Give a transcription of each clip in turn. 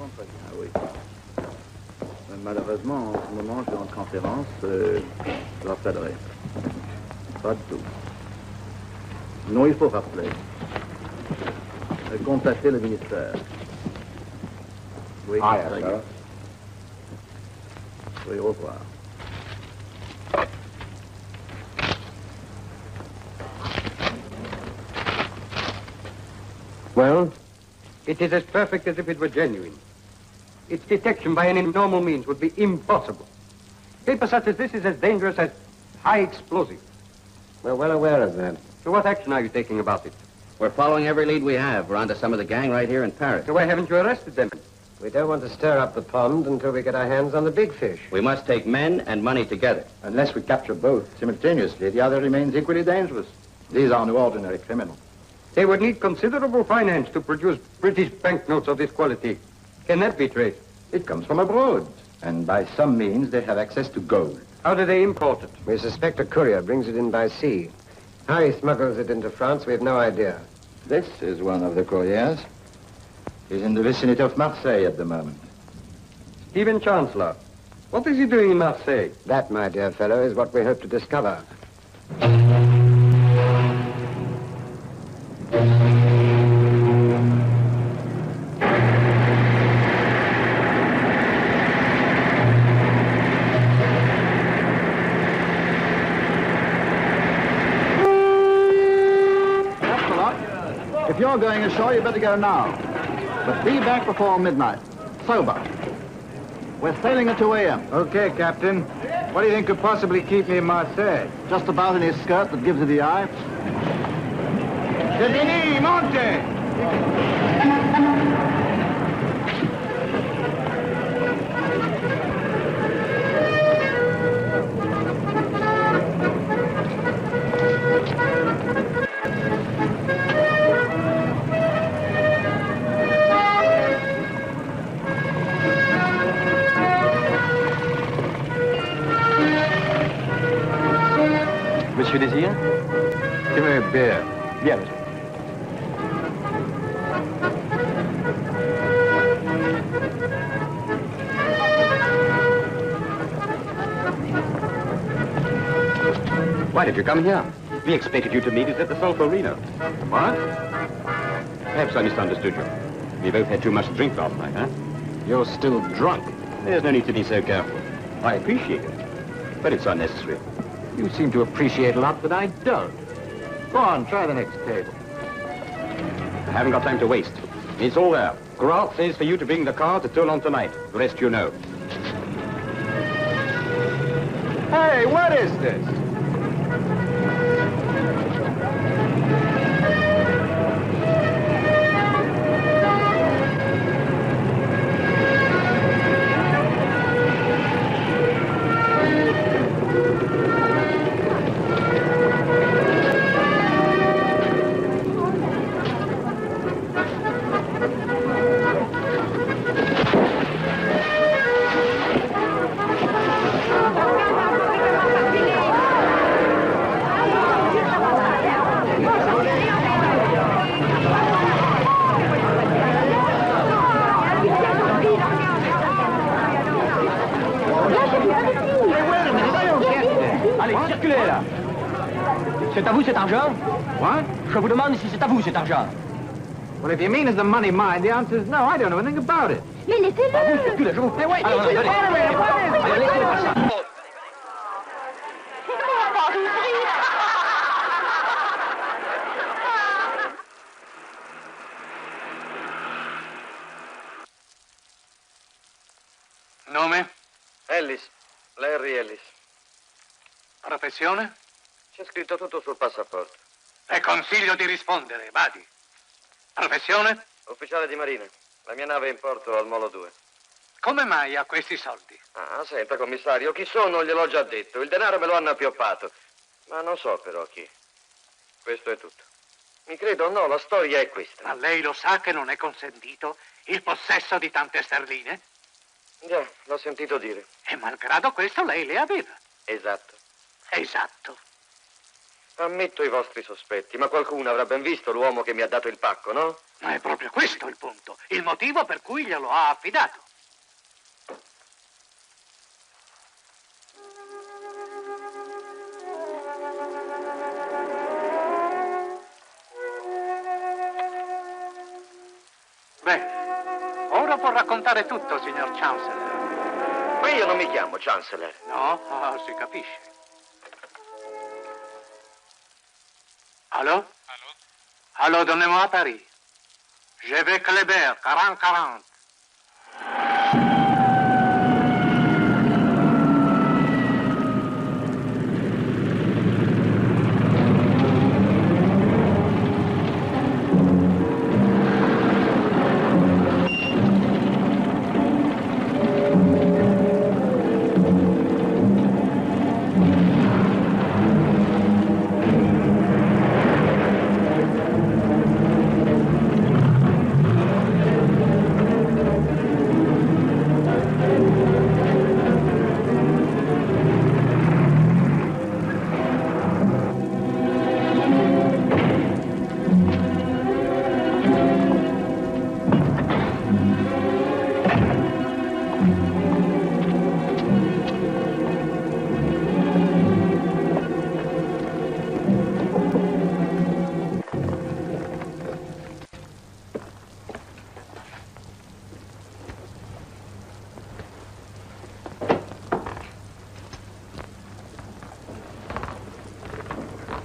Ah oui. Malheureusement, en ce moment, je suis en conférence. Je rappellerai. Pas de tout. Non, il faut rappeler. Contacter le ministère. Oui, Ah, ça y est. yes, Oui, au revoir. Well, it is as perfect as if it were genuine. Its detection by any normal means would be impossible. Paper such as this is as dangerous as high explosive. We're well aware of that. So what action are you taking about it? We're following every lead we have. We're onto some of the gang right here in Paris. So why haven't you arrested them? We don't want to stir up the pond until we get our hands on the big fish. We must take men and money together. Unless we capture both simultaneously, the other remains equally dangerous. These are no ordinary criminals. They would need considerable finance to produce British banknotes of this quality. Can that be traced? It comes from abroad, and by some means they have access to gold. How do they import it? We suspect a courier brings it in by sea. How he smuggles it into France, we have no idea. This is one of the couriers. He's in the vicinity of Marseille at the moment. Stephen Chancellor. What is he doing in Marseille? That, my dear fellow, is what we hope to discover. If you're going ashore, you better go now. But be back before midnight. Sober. We're sailing at 2 a.m. Okay, Captain. What do you think could possibly keep me in Marseille? Just about in his skirt that gives you the eye. C'est fini, monte! Monsieur Désir? Give me a beer. Bien, monsieur. Why did you come here? We expected you to meet us at the Solferino. What? Perhaps I misunderstood you. We both had too much to drink last night, huh? You're still drunk. There's no need to be so careful. I appreciate it, but it's unnecessary. You seem to appreciate a lot that I don't. Go on, try the next table. I haven't got time to waste. It's all there. Grant says for you to bring the car to Toulon tonight. The rest you know. Hey, what is this? C'est à vous cet argent? What? Je vous demande si c'est à vous cet argent. Well, if you mean is the money mine, the answer is no. I don't know anything about it. Mais laissez-le! Circulez, je vous... Hey, wait! Alors, Wait a minute, what is it? Allez, laissez-le passer. Nome? Ellis, Larry Ellis. Professione? C'è scritto tutto sul passaporto. Le consiglio di rispondere, vadi. Professione? Ufficiale di marina. La mia nave è in porto al Molo 2. Come mai ha questi soldi? Ah, senta, commissario, chi sono gliel'ho già detto. Il denaro me lo hanno appioppato. Ma non so però chi. Questo è tutto. Mi credo o no, la storia è questa. Ma lei lo sa che non è consentito il possesso di tante sterline? Già, l'ho sentito dire. E malgrado questo lei le aveva. Esatto. Esatto. Ammetto i vostri sospetti, ma qualcuno avrà ben visto l'uomo che mi ha dato il pacco, no? Ma è proprio questo il punto, il motivo per cui glielo ha affidato. Bene, ora può raccontare tutto, signor Chancellor. Ma io non mi chiamo Chancellor. No? Ah, si capisce. Allô? Allô, donnez-moi Paris. Je vais Kléber, 40-40.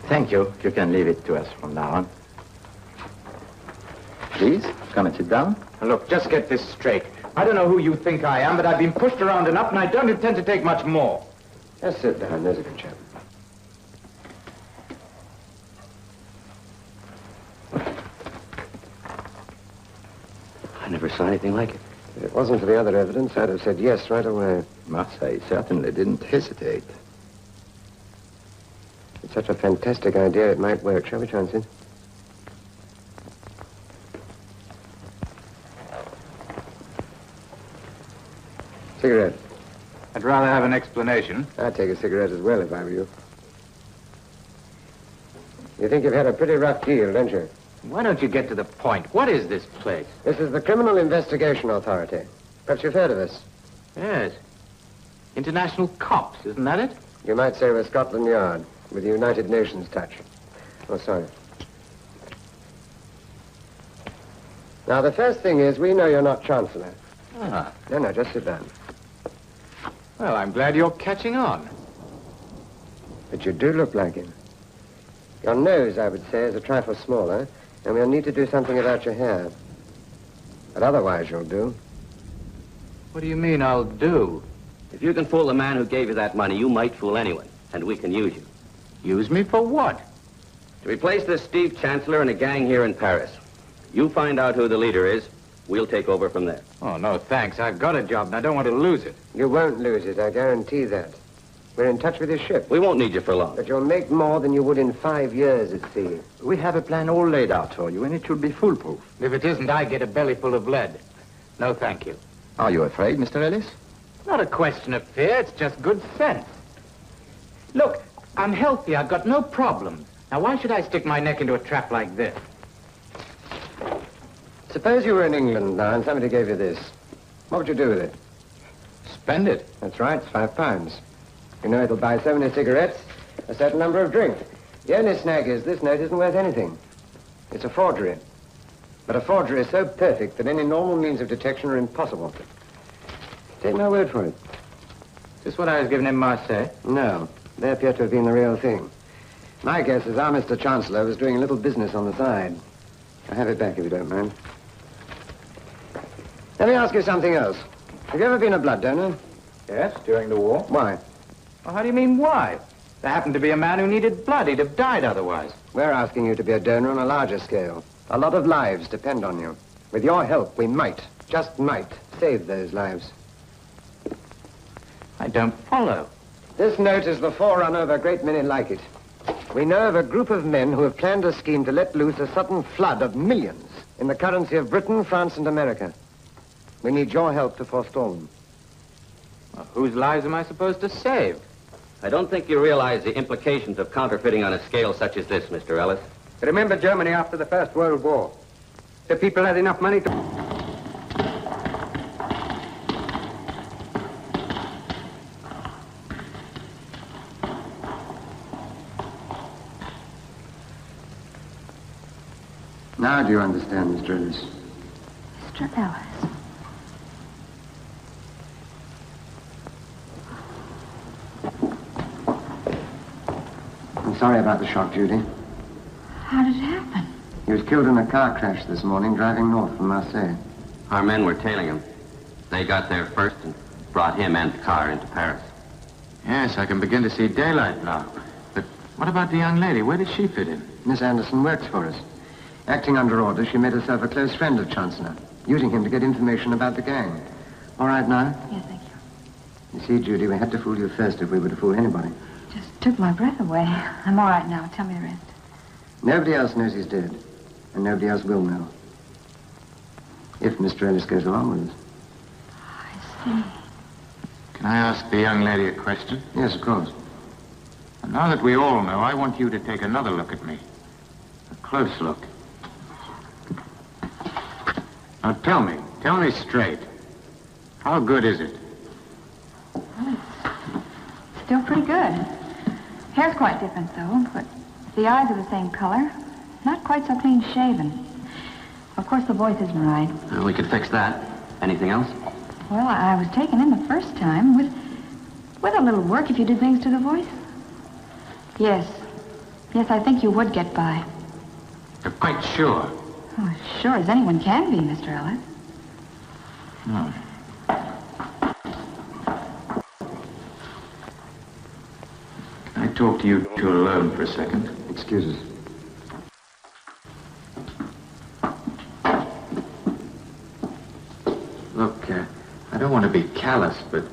Thank you. You can leave it to us from now on. Please, come and sit down. Look, just get this straight. I don't know who you think I am, but I've been pushed around enough, and I don't intend to take much more. Just sit down. There's a good chap. I never saw anything like it. If it wasn't for the other evidence, I'd have said yes right away. Must say, certainly didn't hesitate. It's such a fantastic idea, it might work. Shall we chance it? Cigarette. I'd rather have an explanation. I'd take a cigarette as well if I were you. You think you've had a pretty rough deal, don't you? Why don't you get to the point? What is this place? This is the Criminal Investigation Authority. Perhaps you've heard of us. Yes. International cops, isn't that it? You might say we're Scotland Yard, with the United Nations touch. Oh, sorry. Now, the first thing is, we know you're not Chancellor. Ah. No, just sit down. Well, I'm glad you're catching on. But you do look like him. Your nose, I would say, is a trifle smaller, and we'll need to do something about your hair. But otherwise, you'll do. What do you mean, I'll do? If you can fool the man who gave you that money, you might fool anyone, and we can use you. Use me for what? To replace this Steve Chancellor in a gang here in Paris. You find out who the leader is, we'll take over from there. Oh, no, thanks. I've got a job, and I don't want to lose it. You won't lose it, I guarantee that. We're in touch with your ship. We won't need you for long. But you'll make more than you would in 5 years at sea. We have a plan all laid out for you, and it should be foolproof. If it isn't, I get a belly full of lead. No, thank you. Are you afraid, Mr. Ellis? Not a question of fear, it's just good sense. Look, I'm healthy, I've got no problems. Now, why should I stick my neck into a trap like this? Suppose you were in England now and somebody gave you this. What would you do with it? Spend it. That's right, it's £5. You know it'll buy so many cigarettes, a certain number of drinks. The only snag is this note isn't worth anything. It's a forgery. But a forgery is so perfect that any normal means of detection are impossible. Take my word for it. Is this what I was given in Marseille? No, they appear to have been the real thing. My guess is our Mr. Chancellor was doing a little business on the side. I'll have it back if you don't mind. Let me ask you something else. Have you ever been a blood donor? Yes, during the war. Why? Well, how do you mean, why? There happened to be a man who needed blood. He'd have died otherwise. We're asking you to be a donor on a larger scale. A lot of lives depend on you. With your help, we might, just might, save those lives. I don't follow. This note is the forerunner of a great many like it. We know of a group of men who have planned a scheme to let loose a sudden flood of millions in the currency of Britain, France, and America. We need your help to forestall them. Well, whose lives am I supposed to save? I don't think you realize the implications of counterfeiting on a scale such as this, Mr. Ellis. Remember Germany after the First World War. The people had enough money to... Now do you understand, Mr. Ellis? Mr. Ellis. I'm sorry about the shock, Judy. How did it happen? He was killed in a car crash this morning driving north from Marseille. Our men were tailing him. They got there first and brought him and the car into Paris. Yes, I can begin to see daylight now. But what about the young lady? Where did she fit in? Miss Anderson works for us. Acting under orders, she made herself a close friend of Chancellor, using him to get information about the gang. All right now? Yes, thank you. You see, Judy, we had to fool you first if we were to fool anybody. Just took my breath away. I'm all right now. Tell me the rest. Nobody else knows he's dead, and nobody else will know. If Mr. Ellis goes along with us. I see. Can I ask the young lady a question? Yes, of course. And now that we all know, I want you to take another look at me. A close look. Now tell me straight. How good is it? Well, it's still pretty good. Hair's quite different, though, but the eyes are the same color. Not quite so clean shaven. Of course, the voice isn't right. We could fix that. Anything else? Well, I was taken in the first time with a little work if you did things to the voice. Yes. Yes, I think you would get by. You're quite sure? Oh, as sure as anyone can be, Mr. Ellis. No. Can I talk to you two alone for a second? Excuse us. Look, I don't want to be callous, but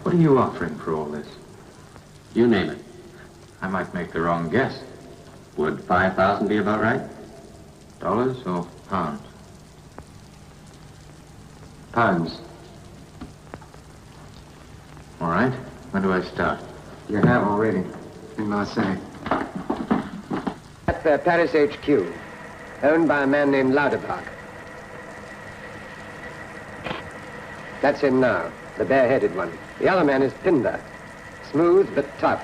what are you offering for all this? You name it. I might make the wrong guess. Would 5,000 be about right? Dollars or pounds? Pounds. All right. When do I start? You have already. In Marseille. At the Paris HQ, owned by a man named Lauterbach. That's him now, the bare-headed one. The other man is Pinder. Smooth but tough.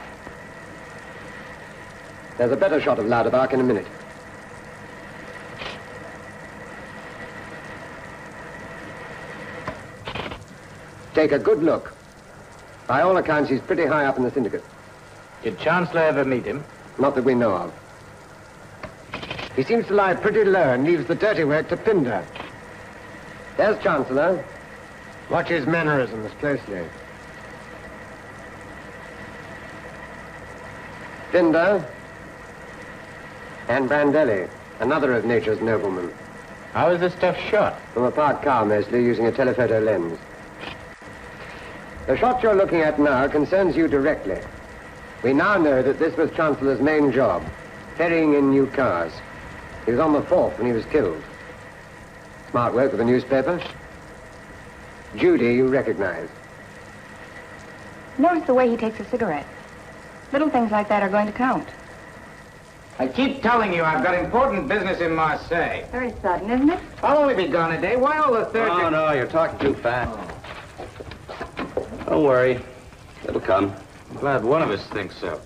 There's a better shot of Lauterbach in a minute. Take a good look. By all accounts, he's pretty high up in the syndicate. Did Chancellor ever meet him? Not that we know of. He seems to lie pretty low and leaves the dirty work to Pinder. There's Chancellor. Watch his mannerisms closely. Pinder. And Brandelli, another of nature's noblemen. How is this stuff shot? From a parked car, mostly, using a telephoto lens. The shot you're looking at now concerns you directly. We now know that this was Chancellor's main job, ferrying in new cars. He was on the 4th when he was killed. Smart work with the newspaper. Judy, you recognize. Notice the way he takes a cigarette. Little things like that are going to count. I keep telling you I've got important business in Marseille. Very sudden, isn't it? I'll only be gone a day. Why all the third... Oh, no, you're talking too fast. Don't worry. It'll come. I'm glad one of us thinks so.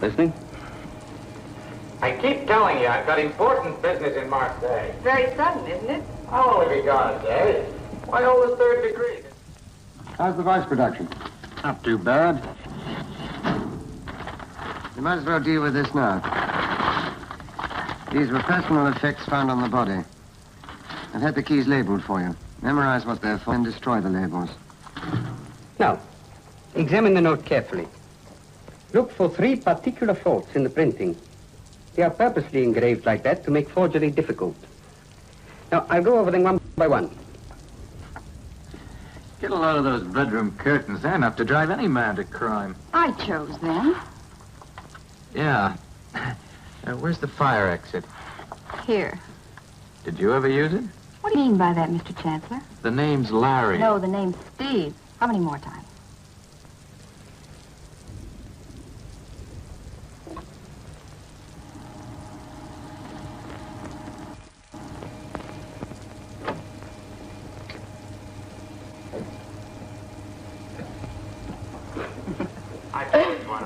Listening? I keep telling you I've got important business in Marseille. Very sudden, isn't it? I'll only be gone a day. Why hold the third degree? How's the voice production? Not too bad. You might as well deal with this now. These were personal effects found on the body. I've had the keys labeled for you. Memorize what they're for and destroy the labels. Now, examine the note carefully. Look for 3 particular faults in the printing. They are purposely engraved like that to make forgery difficult. Now, I'll go over them one by one. Get a load of those bedroom curtains. They're enough to drive any man to crime. I chose them. Yeah. Where's the fire exit? Here. Did you ever use it? What do you mean by that, Mr. Chancellor? The name's Larry. No, the name's Steve. How many more times?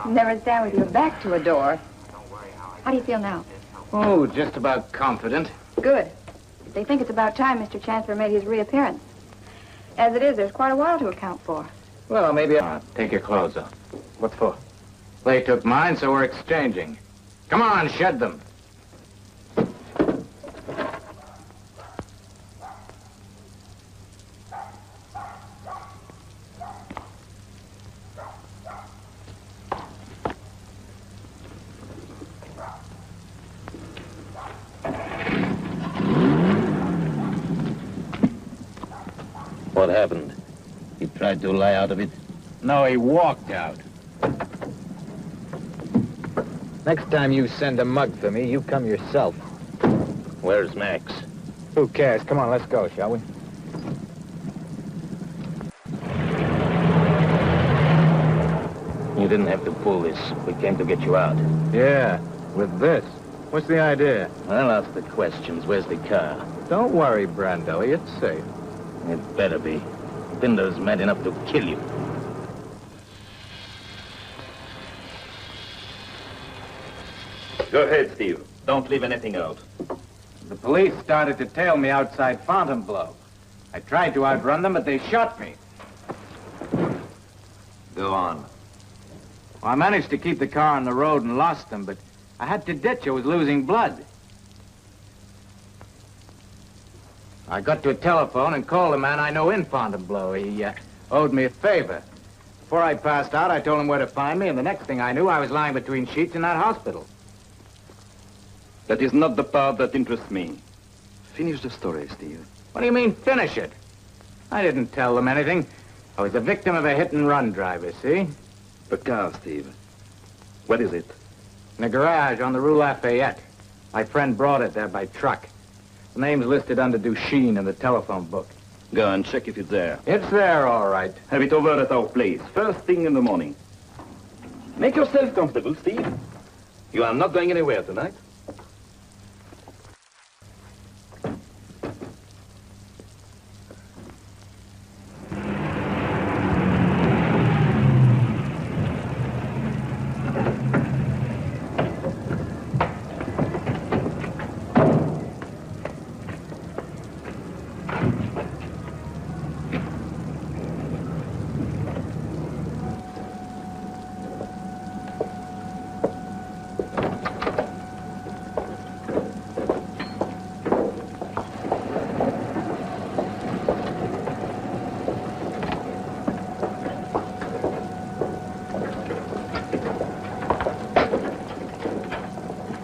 Never stand with your back to a door. How do you feel now? Oh, just about confident. Good. They think it's about time Mr. Chancellor made his reappearance. As it is, there's quite a while to account for. Well, maybe take your clothes off. What for? They took mine, so we're exchanging. Come on, shed them. What happened? He tried to lie out of it? No, he walked out. Next time you send a mug for me, you come yourself. Where's Max? Who cares? Come on, let's go, shall we? You didn't have to pull this. We came to get you out. Yeah, with this. What's the idea? I'll ask the questions. Where's the car? Don't worry, Brando. It's safe. It better be. Binder's mad enough to kill you. Go ahead, Steve. Don't leave anything out. The police started to tail me outside Fontainebleau. I tried to outrun them, but they shot me. Go on. Well, I managed to keep the car on the road and lost them, but I had to ditch. I was losing blood. I got to a telephone and called a man I know in Fontainebleau. He owed me a favor. Before I passed out, I told him where to find me, and the next thing I knew, I was lying between sheets in that hospital. That is not the part that interests me. Finish the story, Steve. What do you mean, finish it? I didn't tell them anything. I was the victim of a hit-and-run driver, see? The car, Steve. What is it? In a garage on the Rue Lafayette. My friend brought it there by truck. The name's listed under Duchesne in the telephone book. Go and check if it's there. It's there, all right. Have it over at our place, first thing in the morning. Make yourself comfortable, Steve. You are not going anywhere tonight.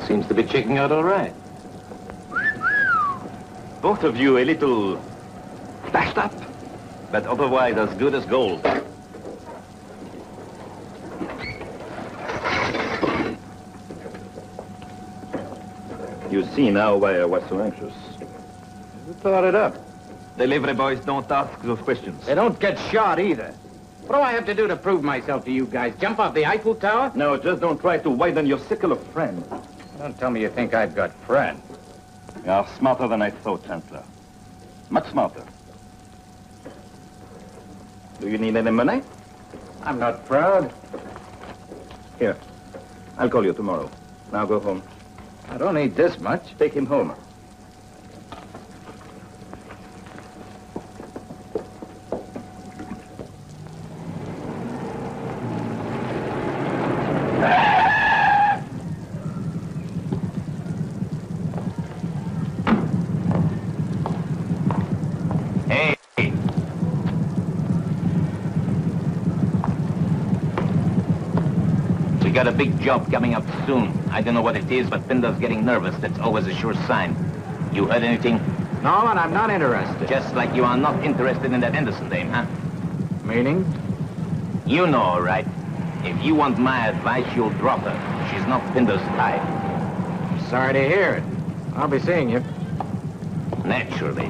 Seems to be checking out all right. Both of you a little bashed up, but otherwise as good as gold. You see now why I was so anxious. Who thought it up? Delivery boys don't ask those questions. They don't get shot either. What do I have to do to prove myself to you guys? Jump off the Eiffel Tower? No, just don't try to widen your circle of friends. Don't tell me you think I've got friends. You are smarter than I thought, Chancellor. Much smarter. Do you need any money? I'm not proud. Here. I'll call you tomorrow. Now go home. I don't need this much. Take him home. Got a big job coming up soon. I don't know what it is, but Binder's getting nervous. That's always a sure sign. You heard anything? No, and I'm not interested. Just like you are not interested in that Anderson dame, huh? Meaning? You know, all right. If you want my advice, you'll drop her. She's not Binder's type. I'm sorry to hear it. I'll be seeing you. Naturally.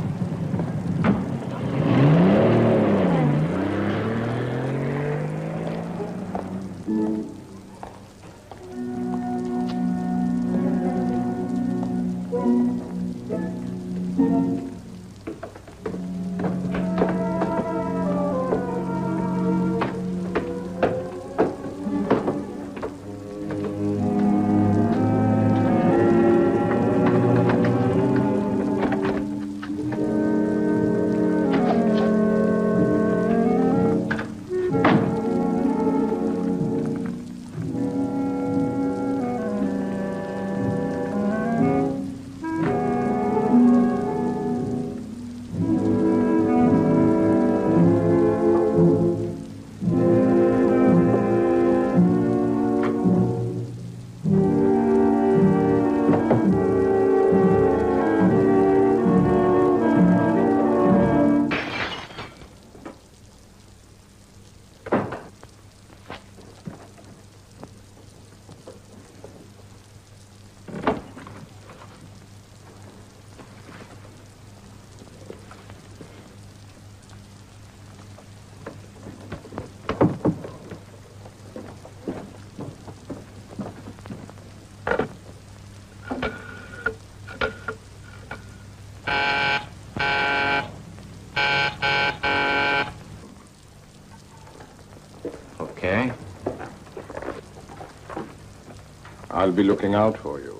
I'll be looking out for you.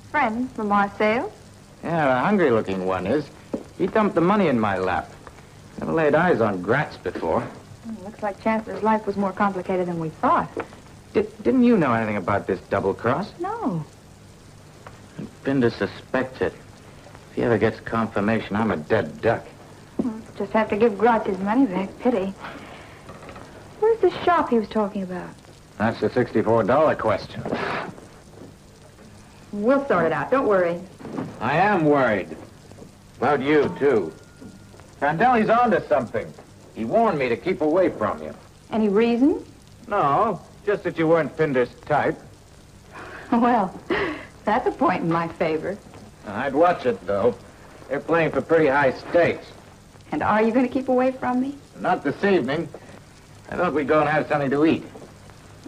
Friend from Marseille? Yeah, a hungry-looking one is. He dumped the money in my lap. Never laid eyes on Gratz before. Looks like Chancellor's life was more complicated than we thought. Didn't you know anything about this double cross? No. And Pinder suspects it. If he ever gets confirmation, I'm a dead duck. Just have to give Gratz his money back. Pity. Where's the shop he was talking about? That's the $64 question. We'll sort it out. Don't worry. I am worried. About you, too. Candelli's onto something. He warned me to keep away from you. Any reason? No, just that you weren't Pinder's type. Well, that's a point in my favor. I'd watch it, though. They're playing for pretty high stakes. And are you going to keep away from me? Not this evening. I thought we'd go and have something to eat.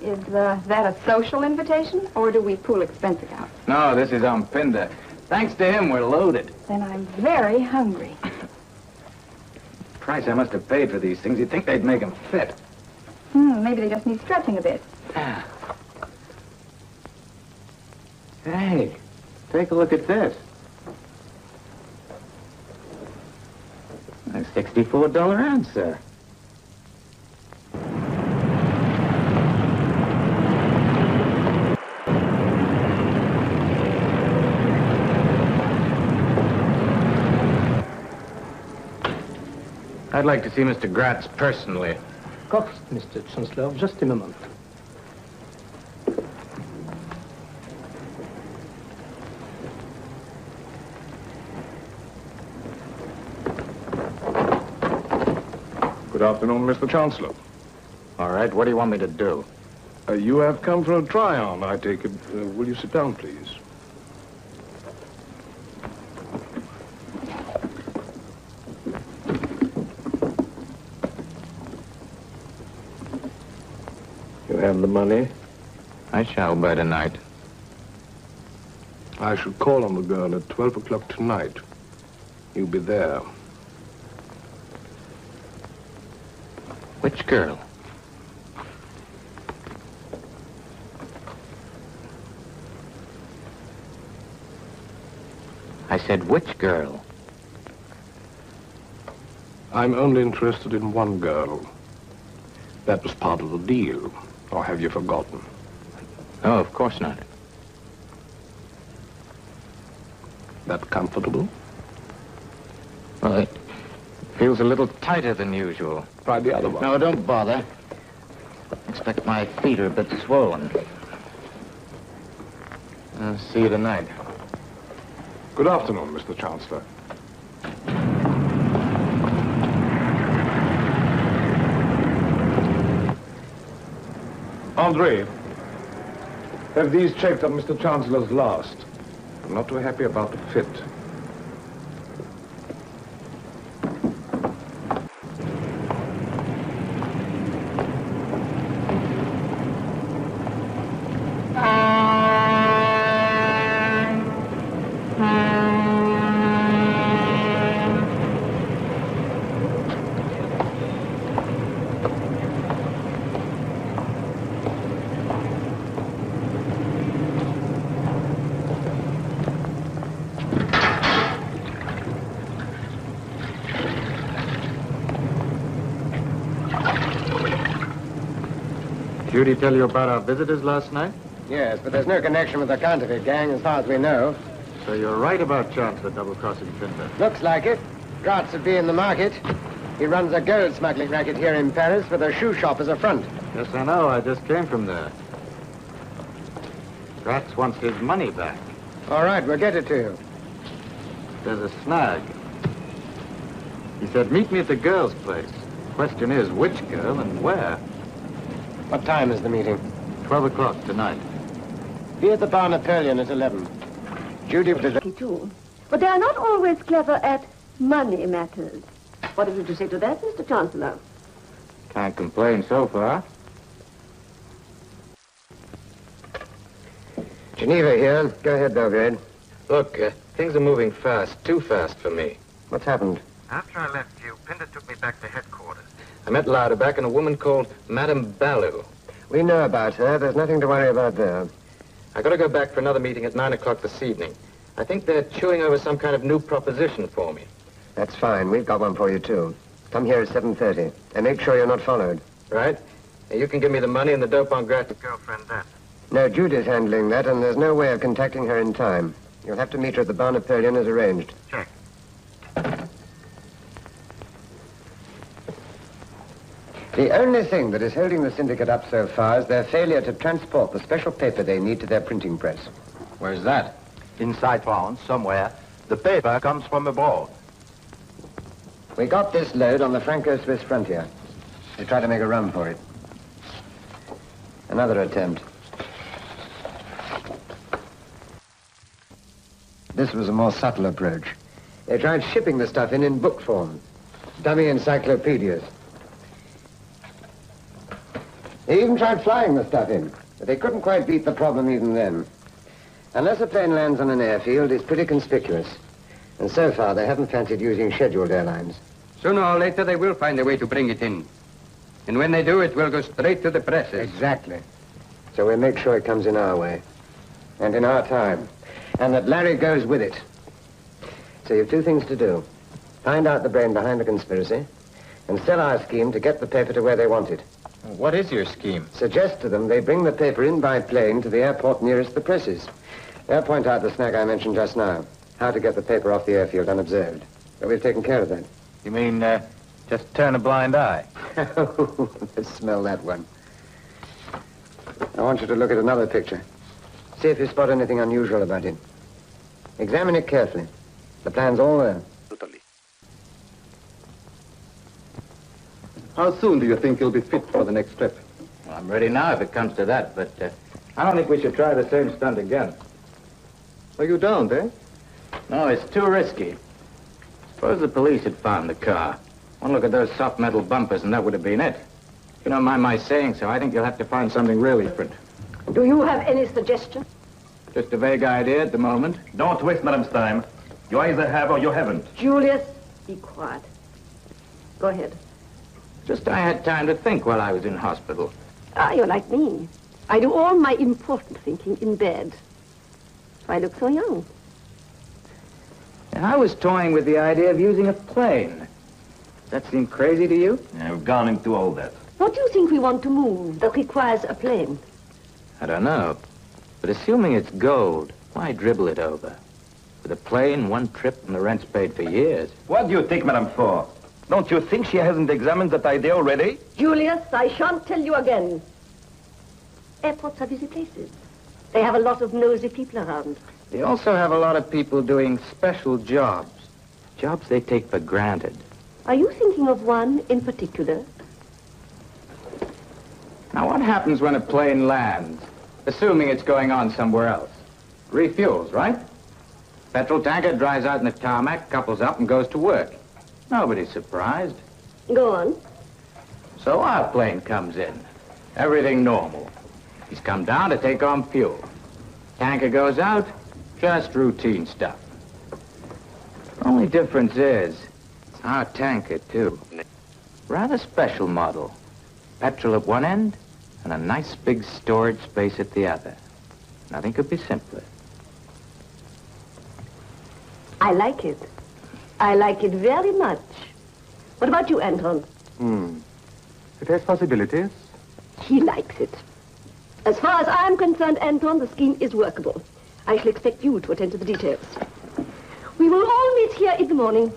Is that a social invitation, or do we pool expense accounts? No, this is on Pinder. Thanks to him, we're loaded. Then I'm very hungry. Price I must have paid for these things, you'd think they'd make them fit. Maybe they just need stretching a bit. Hey, take a look at this. A $64 answer. I'd like to see Mr. Gratz personally. Of course, Mr. Chancellor. Just a moment. Good afternoon, Mr. Chancellor. All right, what do you want me to do? You have come for a try-on, I take it. Will you sit down, please? You have the money? I shall by tonight. I shall call on the girl at 12 o'clock tonight. You'll be there. Which girl? I said, which girl? I'm only interested in one girl. That was part of the deal. Or have you forgotten? Oh, of course not. That comfortable? Well, it feels a little tighter than usual. Try the other one. No, don't bother. Expect my feet are a bit swollen. I'll see you tonight. Good afternoon, Mr. Chancellor. Andre, have these checked on Mr. Chancellor's last? I'm not too happy about the fit. Judy tell you about our visitors last night? Yes, but there's no connection with the counterfeit gang as far as we know. So you're right about Chancellor double-crossing Pinder. Looks like it. Gratz would be in the market. He runs a gold smuggling racket here in Paris with a shoe shop as a front. Yes, I know. I just came from there. Gratz wants his money back. All right, we'll get it to you. There's a snag. He said, meet me at the girl's place. Question is, which girl and where? What time is the meeting? 12 o'clock tonight. Be at the Bar Napoleon at 11. Judy will... Too. But they are not always clever at money matters. What have you to say to that, Mr. Chancellor? Can't complain so far. Geneva here. Go ahead, Belgrade. Look, things are moving fast. Too fast for me. What's happened? After I left you, Pinder took me back to headquarters. met Louderback and a woman called Madame Ballou. We know about her. There's nothing to worry about there. I gotta go back for another meeting at 9 o'clock this evening. I think they're chewing over some kind of new proposition for me. That's fine. We've got one for you, too. Come here at 7:30. And make sure you're not followed. Right? You can give me the money and the dope on Graft's girlfriend then. No, Judy's handling that, and there's no way of contacting her in time. You'll have to meet her at the Bar Napoleon as arranged. Check. The only thing that is holding the syndicate up so far is their failure to transport the special paper they need to their printing press. Where's that? Inside France, somewhere. The paper comes from abroad. We got this load on the Franco-Swiss frontier. They tried to make a run for it. Another attempt. This was a more subtle approach. They tried shipping the stuff in book form. Dummy encyclopedias. They even tried flying the stuff in, but they couldn't quite beat the problem even then. Unless a plane lands on an airfield, it's pretty conspicuous. And so far, they haven't fancied using scheduled airlines. Sooner or later, they will find a way to bring it in. And when they do, it will go straight to the presses. Exactly. So we'll make sure it comes in our way. And in our time. And that Larry goes with it. So you've two things to do. Find out the brain behind the conspiracy, and sell our scheme to get the paper to where they want it. What is your scheme? Suggest to them they bring the paper in by plane to the airport nearest the presses. They'll point out the snag I mentioned just now. How to get the paper off the airfield unobserved. But we've taken care of that. You mean, just turn a blind eye? Let's smell that one. I want you to look at another picture. See if you spot anything unusual about it. Examine it carefully. The plan's all there. How soon do you think you'll be fit for the next trip? Well, I'm ready now if it comes to that, but I don't think we should try the same stunt again. Oh, you don't, eh? No, it's too risky. Suppose the police had found the car. One look at those soft metal bumpers and that would have been it. If you don't mind my saying so, I think you'll have to find something really different. Do you have any suggestion? Just a vague idea at the moment. Don't waste Madame's time. You either have or you haven't. Julius, be quiet. Go ahead. Just I had time to think while I was in hospital. Ah, you're like me. I do all my important thinking in bed. I look so young. And I was toying with the idea of using a plane. Does that seem crazy to you? Yeah, we've gone into all that. What do you think we want to move that requires a plane? I don't know. But assuming it's gold, why dribble it over? With a plane, one trip, and the rent's paid for years. What do you take Madame for? Don't you think she hasn't examined that idea already? Julius, I shan't tell you again. Airports are busy places. They have a lot of nosy people around. They also have a lot of people doing special jobs. Jobs they take for granted. Are you thinking of one in particular? Now, what happens when a plane lands, assuming it's going on somewhere else? Refuels, right? Petrol tanker drives out in the tarmac, couples up, and goes to work. Nobody's surprised. Go on. So our plane comes in. Everything normal. He's come down to take on fuel. Tanker goes out, just routine stuff. The only difference is, it's our tanker, too. Rather special model. Petrol at one end, and a nice big storage space at the other. Nothing could be simpler. I like it. I like it very much. What about you, Anton? It has possibilities. He likes it. As far as I'm concerned, Anton, the scheme is workable. I shall expect you to attend to the details. We will all meet here in the morning.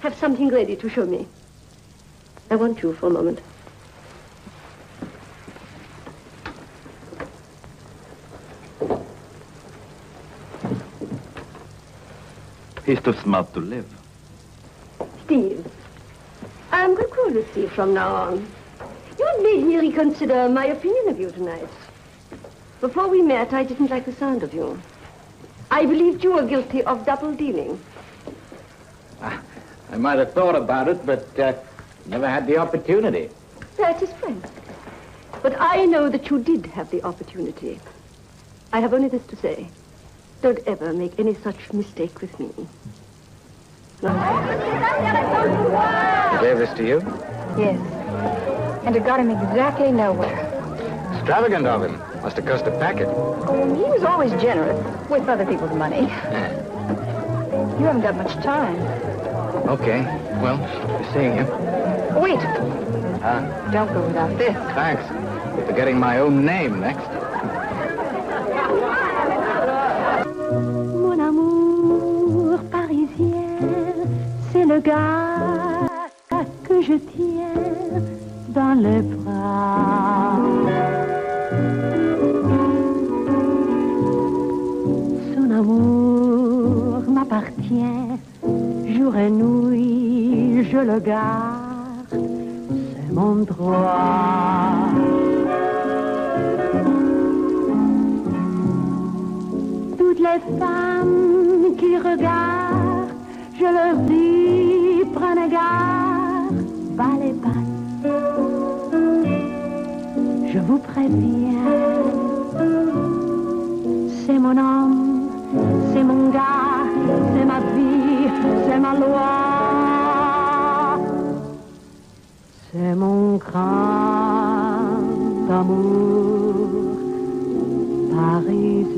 Have something ready to show me. I want you for a moment. He's too smart to live. Steve. I'm going to call you Steve from now on. You made me reconsider my opinion of you tonight. Before we met, I didn't like the sound of you. I believed you were guilty of double dealing. I might have thought about it, but never had the opportunity. That is frank. But I know that you did have the opportunity. I have only this to say. Don't ever make any such mistake with me. He gave this to you? Yes. And it got him exactly nowhere. Extravagant of him. Must have cost a packet. Oh, he was always generous with other people's money. You haven't got much time. Okay. Well, be seeing you. Wait. Don't go without this. Thanks. You're forgetting my own name next. Mon amour parisien, c'est le gars que je tiens dans les bras. Son amour m'appartient, jour et nuit, je le garde, c'est mon droit. Toutes les femmes qui regardent, je leur dis, prenez garde, bas les pattes. Je vous préviens, c'est mon homme, c'est mon gars, c'est ma vie, c'est ma loi. C'est mon grand amour parisien.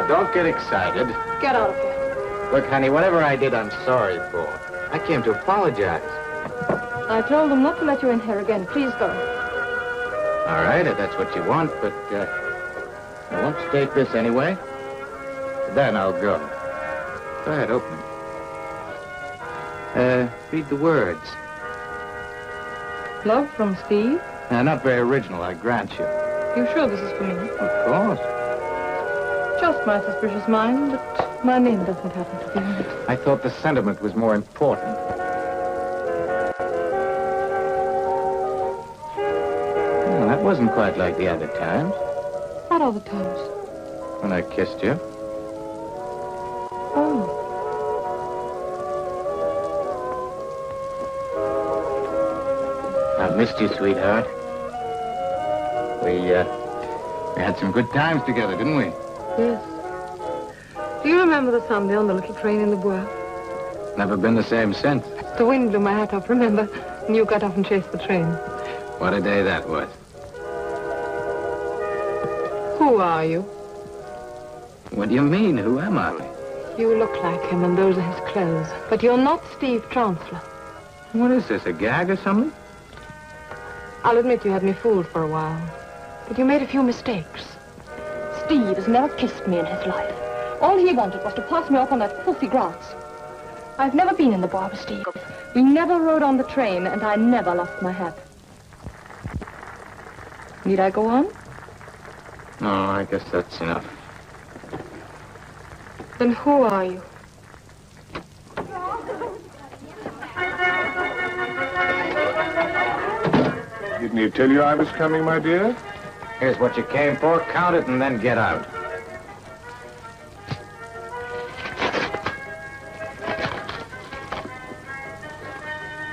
Don't get excited. Get out of here. Look, honey, whatever I did, I'm sorry for. I came to apologize. I told them not to let you in here again. Please go. All right, if that's what you want, but I won't state this anyway. Then I'll go. Go ahead, open it. Read the words. Love from Steve? Not very original, I grant you. You sure this is for me? Of course. Just my suspicious mind, but my name doesn't happen to be on it. I thought the sentiment was more important. Well, that wasn't quite like the other times. What other times? When I kissed you. Oh. I've missed you, sweetheart. We had some good times together, didn't we? Yes. Do you remember the Sunday on the little train in the Bois? Never been the same since. The wind blew my hat off, remember? And you got off and chased the train. What a day that was. Who are you? What do you mean? Who am I? You look like him, and those are his clothes. But you're not Steve Chancellor. What is this, a gag or something? I'll admit you had me fooled for a while. But you made a few mistakes. Steve has never kissed me in his life. All he wanted was to pass me off on that filthy grass. I've never been in the Bois with Steve. We never rode on the train, and I never lost my hat. Need I go on? No, I guess that's enough. Then who are you? Didn't he tell you I was coming, my dear? Here's what you came for. Count it and then get out.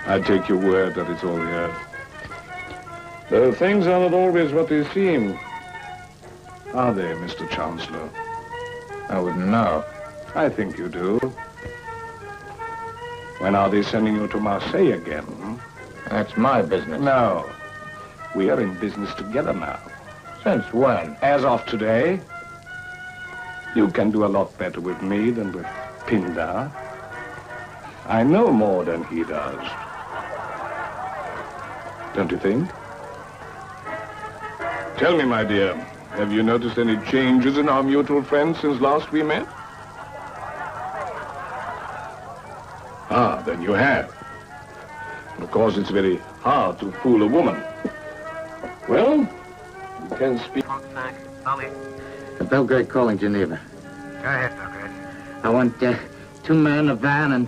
I take your word that it's all here. Though things are not always what they seem. Are they, Mr. Chancellor? I wouldn't know. I think you do. When are they sending you to Marseille again? That's my business. No. We are in business together now. Since when? As of today. You can do a lot better with me than with Pindar. I know more than he does. Don't you think? Tell me, my dear, have you noticed any changes in our mutual friends since last we met? Then you have. Of course, it's very hard to fool a woman. Well, you can speak. Belgrade calling Geneva. Go ahead, Belgrade. I want 2 men, a van, and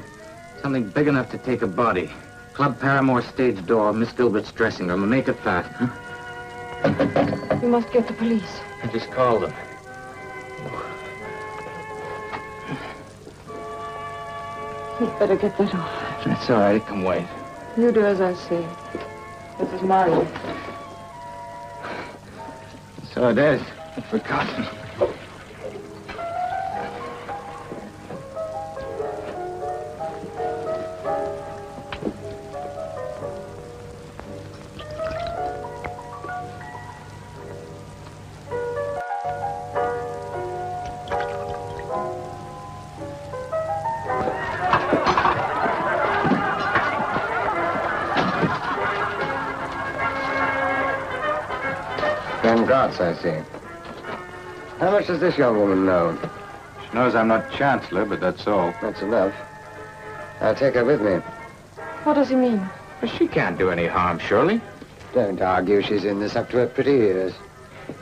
something big enough to take a body. Club Paramore stage door, Miss Gilbert's dressing room, and make it fast. Huh? You must get the police. I just called them. You'd better get that off. That's all right, it can wait. You do as I say. This is Mario. So it is. I'd forgotten. Gods, I see. How much does this young woman know? She knows I'm not Chancellor, but that's all. That's enough. I'll take her with me. What does he mean? But she can't do any harm, surely. Don't argue. She's in this up to her pretty ears.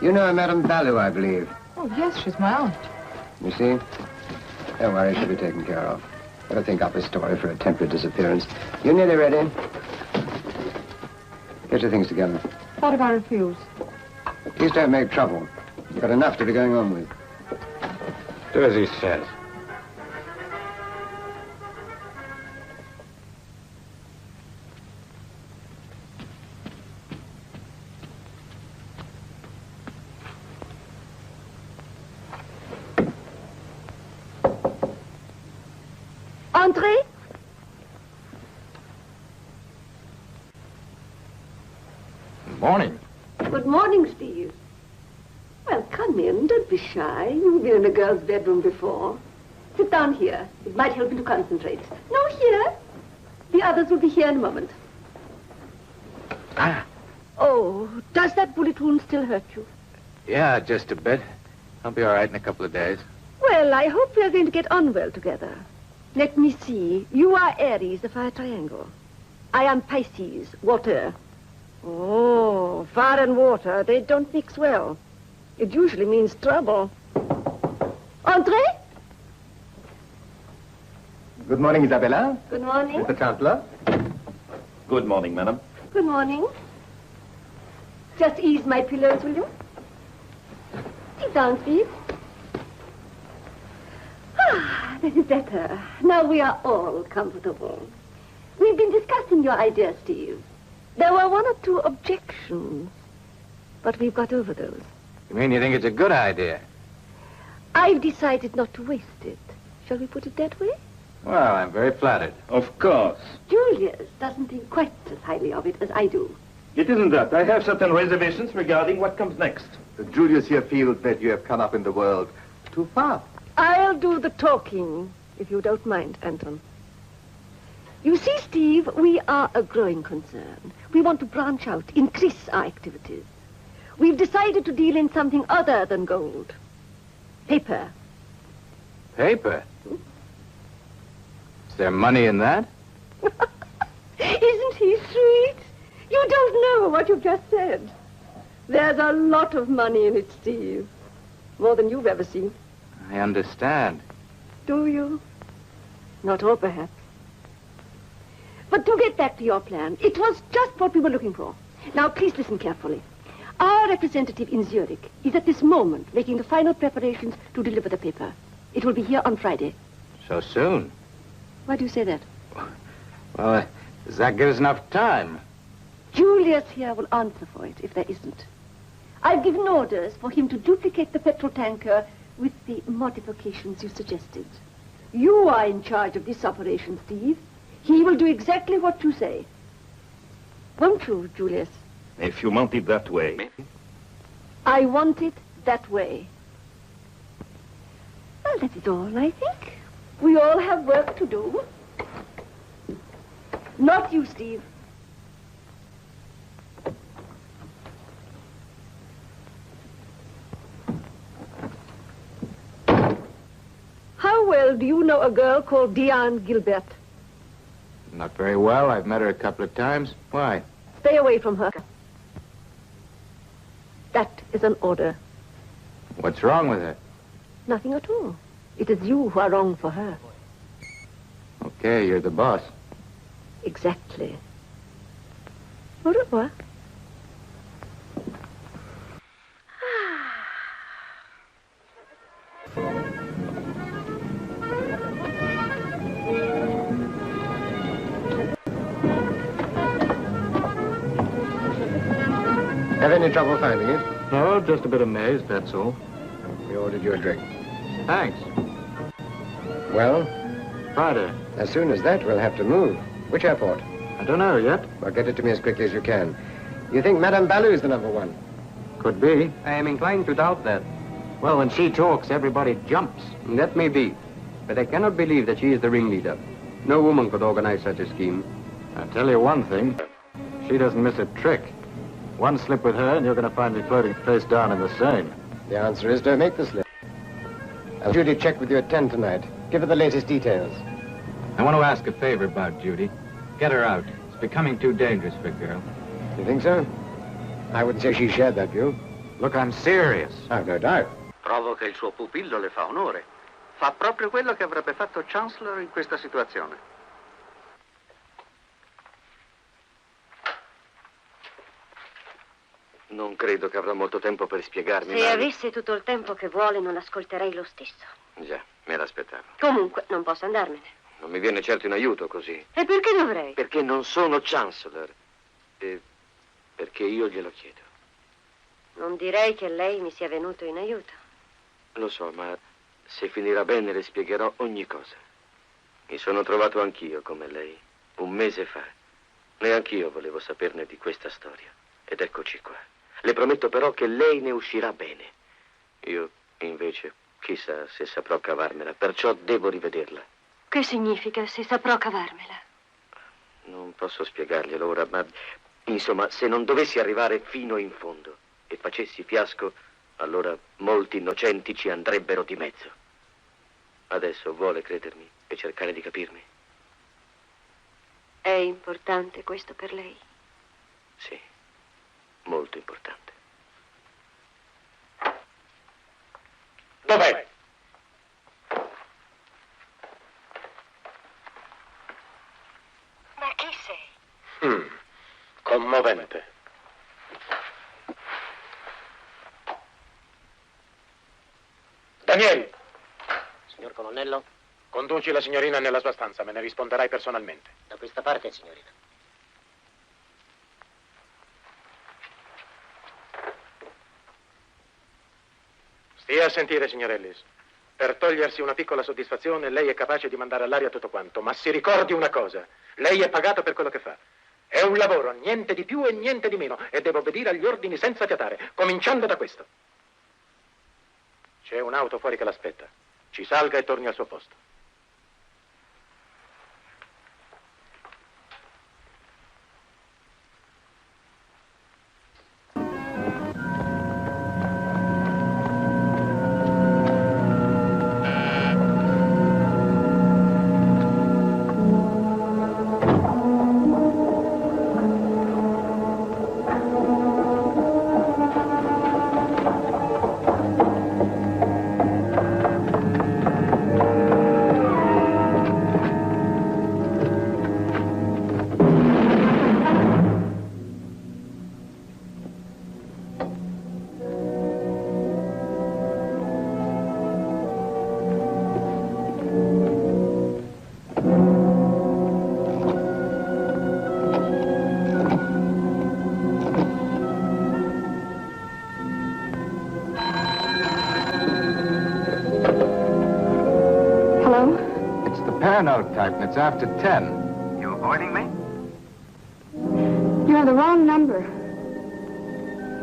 You know Madame Ballou, I believe. Oh, yes, she's my aunt. You see? Don't worry, she'll be taken care of. Better think up a story for a temporary disappearance. You nearly ready? Get your things together. What if I refuse? Please don't make trouble. You've got enough to be going on with. Do as he says. Entrez. Morning. Good morning, Steve. Well, come in. Don't be shy. You've been in a girl's bedroom before. Sit down here. It might help you to concentrate. No, here. The others will be here in a moment. Ah. Oh, does that bullet wound still hurt you? Yeah, just a bit. I'll be all right in a couple of days. Well, I hope we are going to get on well together. Let me see. You are Aries, the fire triangle. I am Pisces, water. Oh, fire and water, they don't mix well. It usually means trouble. Entrez? Good morning, Isabella. Good morning. Mr. Chancellor. Good morning, madam. Good morning. Just ease my pillows, will you? Sit down, Steve. Ah, this is better. Now we are all comfortable. We've been discussing your idea, Steve. There were 1 or 2 objections, but we've got over those. You mean you think it's a good idea? I've decided not to waste it. Shall we put it that way? Well, I'm very flattered. Of course. Julius doesn't think quite as highly of it as I do. It isn't that. I have certain reservations regarding what comes next. Julius here feels that you have come up in the world too far. I'll do the talking, if you don't mind, Anton. You see, Steve, we are a growing concern. We want to branch out, increase our activities. We've decided to deal in something other than gold. Paper. Paper? Is there money in that? Isn't he sweet? You don't know what you've just said. There's a lot of money in it, Steve. More than you've ever seen. I understand. Do you? Not all, perhaps. But to get back to your plan, it was just what we were looking for. Now, please listen carefully. Our representative in Zurich is at this moment making the final preparations to deliver the paper. It will be here on Friday. So soon? Why do you say that? Well, does that give us enough time? Julius here will answer for it if there isn't. I've given orders for him to duplicate the petrol tanker with the modifications you suggested. You are in charge of this operation, Steve. He will do exactly what you say. Won't you, Julius? If you want it that way. I want it that way. Well, that is all, I think. We all have work to do. Not you, Steve. How well do you know a girl called Diane Gilbert? Not very well. I've met her a couple of times. Why? Stay away from her. That is an order. What's wrong with her? Nothing at all. It is you who are wrong for her. Okay, you're the boss. Exactly. Au revoir. Have any trouble finding it? No, just a bit amazed, that's all. We ordered you a drink. Thanks. Well? Friday. As soon as that, we'll have to move. Which airport? I don't know yet. Well, get it to me as quickly as you can. You think Madame Ballou's the number one? Could be. I am inclined to doubt that. Well, when she talks, everybody jumps. That may be. But I cannot believe that she is the ringleader. No woman could organize such a scheme. I'll tell you one thing. She doesn't miss a trick. One slip with her, and you're going to find me floating face down in the Seine. The answer is don't make the slip. I'll Judy check with you at 10 tonight. Give her the latest details. I want to ask a favor about Judy. Get her out. It's becoming too dangerous for a girl. You think so? I wouldn't say she shared that view. Look, I'm serious. I've no doubt. Trovo che il suo pupillo le fa onore. Fa proprio quello che avrebbe fatto Chancellor in questa situazione. Non credo che avrà molto tempo per spiegarmi. Se avesse tutto il tempo che vuole, non ascolterei lo stesso. Già, me l'aspettavo. Comunque, non posso andarmene. Non mi viene certo in aiuto così. E perché dovrei? Perché non sono Chancellor. E perché io glielo chiedo. Non direi che lei mi sia venuto in aiuto. Lo so, ma se finirà bene le spiegherò ogni cosa. Mi sono trovato anch'io come lei, un mese fa. Neanch'io volevo saperne di questa storia. Ed eccoci qua. Le prometto però che lei ne uscirà bene. Io, invece, chissà se saprò cavarmela, perciò devo rivederla. Che significa se saprò cavarmela? Non posso spiegarglielo ora, ma insomma, se non dovessi arrivare fino in fondo e facessi fiasco, allora molti innocenti ci andrebbero di mezzo. Adesso vuole credermi e cercare di capirmi? È importante questo per lei? Sì, molto importante. Dov'è? Ma chi sei? Commovente. Daniel! Signor colonnello? Conduci la signorina nella sua stanza, me ne risponderai personalmente. Da questa parte, signorina. Stia a sentire, signor Ellis. Per togliersi una piccola soddisfazione, lei è capace di mandare all'aria tutto quanto, ma si ricordi una cosa. Lei è pagato per quello che fa. È un lavoro, niente di più e niente di meno, e deve obbedire agli ordini senza fiatare, cominciando da questo. C'è un'auto fuori che l'aspetta. Ci salga e torni al suo posto. Paranoid type, and it's after 10. You avoiding me? You have the wrong number.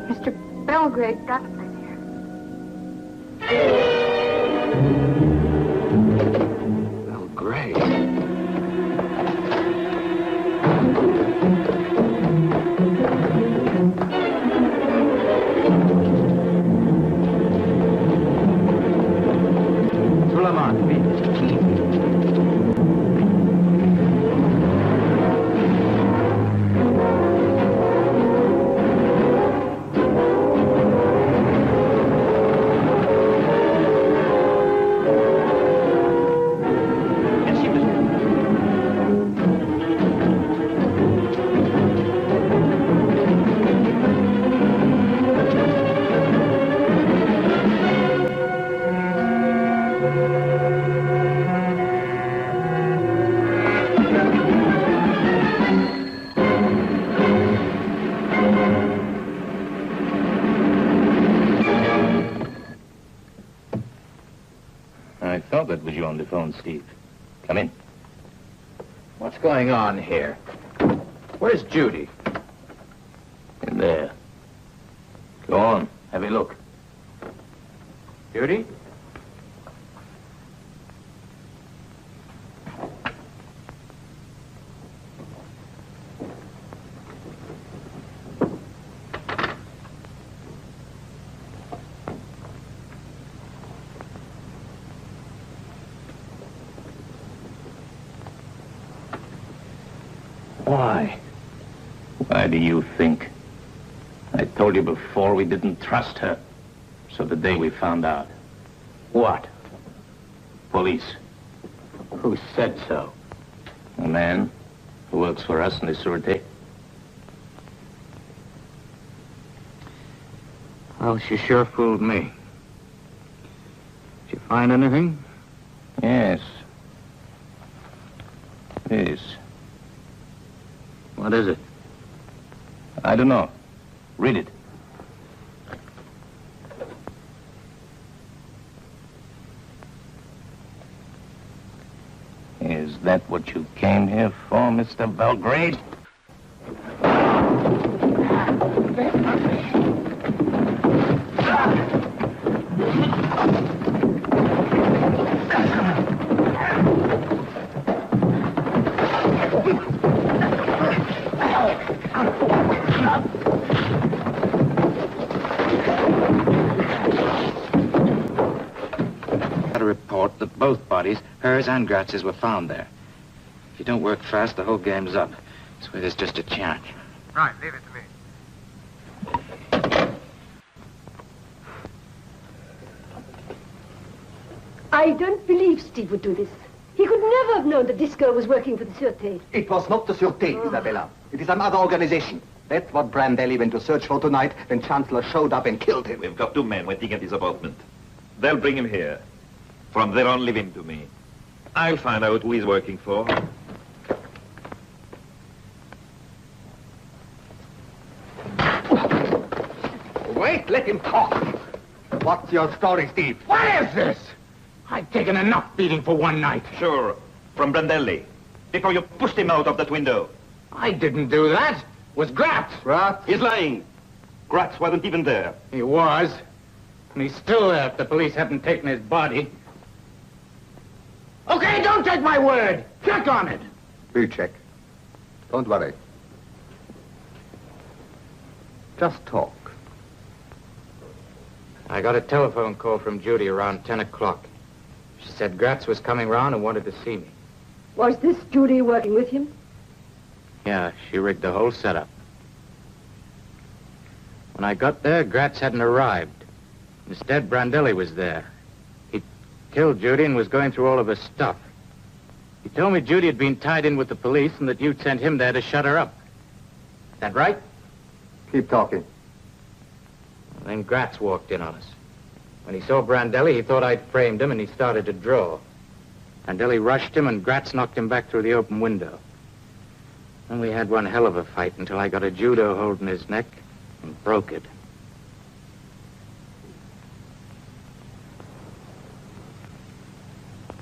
Mr. Belgrade got me here. Belgrade? Sulla mano, telephone, Steve. Come in. What's going on here? Where's Judy? In there. Go on. Have a look. Judy? Why? Why do you think? I told you before we didn't trust her. So the day we found out. What? Police. Who said so? A man who works for us in the Sûreté. Well, she sure fooled me. Did you find anything? Yes. Yes. What is it? I don't know. Read it. Is that what you came here for, Mr. Belgrade? Got a report that both bodies, hers and Gratz's, were found there. If you don't work fast, the whole game's up. This way there's just a chance. Right, leave it to me. I don't believe Steve would do this. He could never have known that this girl was working for the Sûreté. It was not the Sûreté, Isabella. It is some other organization. That's what Brandelli went to search for tonight when Chancellor showed up and killed him. We've got 2 men waiting at his apartment. They'll bring him here. From there on, leave him to me. I'll find out who he's working for. Wait, let him talk. What's your story, Steve? What is this? I've taken enough beating for one night. Sure, from Brandelli. Before you pushed him out of that window. I didn't do that. It was Gratz. Gratz? He's lying. Gratz wasn't even there. He was. And he's still there if the police haven't taken his body. Okay, don't take my word. Check on it. We'll check. Don't worry. Just talk. I got a telephone call from Judy around 10 o'clock. She said Gratz was coming round and wanted to see me. Was this Judy working with him? Yeah, she rigged the whole setup. When I got there, Gratz hadn't arrived. Instead, Brandelli was there. He'd killed Judy and was going through all of her stuff. He told me Judy had been tied in with the police and that you'd sent him there to shut her up. Is that right? Keep talking. Then Gratz walked in on us. When he saw Brandelli, he thought I'd framed him, and he started to draw. Brandelli rushed him, and Gratz knocked him back through the open window. And we had one hell of a fight until I got a judo hold in his neck and broke it.